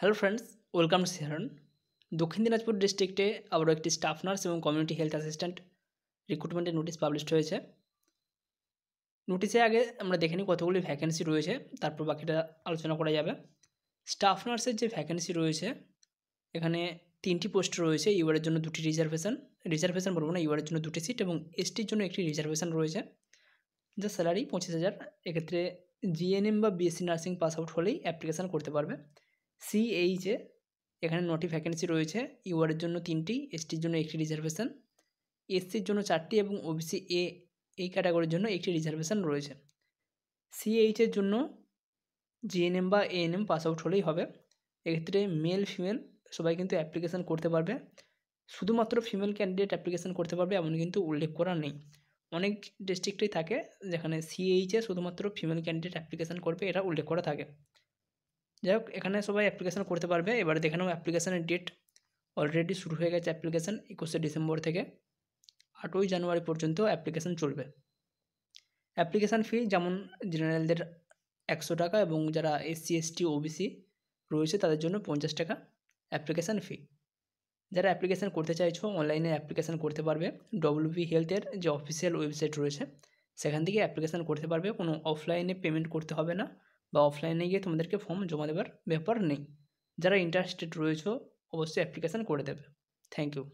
Hello friends, welcome to সিহারন। দক্ষিণ দিনাজপুর ডিস্ট্রিক্টে আবারও একটি স্টাফ নার্স এবং কমিউনিটি হেলথ অ্যাসিস্ট্যান্ট রিক্রুটমেন্টের নোটিশ পাবলিশড হয়েছে। নোটিশে আগে আমরা দেখে নিই কতগুলি ভ্যাকেন্সি রয়েছে, তারপর বাকিটা আলোচনা করা যাবে। স্টাফ নার্সের যে ভ্যাকেন্সি রয়েছে, এখানে 3টি পোস্ট রয়েছে। ইউআরের জন্য 2টি রিজার্ভেশন বলবো না, ইউআরের জন্য 2টি সিট এবং এসটির জন্য একটি রিজার্ভেশন রয়েছে। যা স্যালারি 25,000। এক্ষেত্রে জিএনএম বা বিএসসি নার্সিং পাস আউট হলেই অ্যাপ্লিকেশান করতে পারবে। সিএইচে এখানে 9টি ভ্যাকেন্সি রয়েছে। ইউআরের জন্য 3টি, এসটির জন্য একটি রিজার্ভেশন, এসসির জন্য 4টি এবং ওবিসি এই ক্যাটাগরির জন্য একটি রিজার্ভেশন রয়েছে। সিএইচের জন্য জিএনএম বা এএনএম পাস আউট হলেই হবে। এক্ষেত্রে মেল ফিমেল সবাই কিন্তু অ্যাপ্লিকেশান করতে পারবে। শুধুমাত্র ফিমেল ক্যান্ডিডেট অ্যাপ্লিকেশান করতে পারবে এমন কিন্তু উল্লেখ করা নেই। অনেক ডিস্ট্রিক্টেই থাকে যেখানে সিএইচে শুধুমাত্র ফিমেল ক্যান্ডিডেট অ্যাপ্লিকেশান করবে, এটা উল্লেখ করা থাকে। যাই হোক, এখানে সবাই অ্যাপ্লিকেশান করতে পারবে। এবারে দেখে নাও অ্যাপ্লিকেশানের ডেট। অলরেডি শুরু হয়ে গেছে অ্যাপ্লিকেশান 21শে ডিসেম্বর থেকে 8ই জানুয়ারি পর্যন্ত অ্যাপ্লিকেশান চলবে। অ্যাপ্লিকেশান ফি যেমন জেনারেলদের 100 টাকা এবং যারা এসসি এসটি ওবিসি রয়েছে তাদের জন্য 50 টাকা অ্যাপ্লিকেশান ফি। যারা অ্যাপ্লিকেশান করতে চাইছো অনলাইনে অ্যাপ্লিকেশান করতে পারবে। ডব্লিউবি হেলথের যে অফিসিয়াল ওয়েবসাইট রয়েছে সেখান থেকে অ্যাপ্লিকেশান করতে পারবে। কোনো অফলাইনে পেমেন্ট করতে হবে না বা অফলাইনে গিয়ে তোমাদেরকে ফর্ম জমা দেওয়ার ব্যাপার নেই। যারা ইন্টারেস্টেড রয়েছে অবশ্যই অ্যাপ্লিকেশান করে দেবে। Thank you.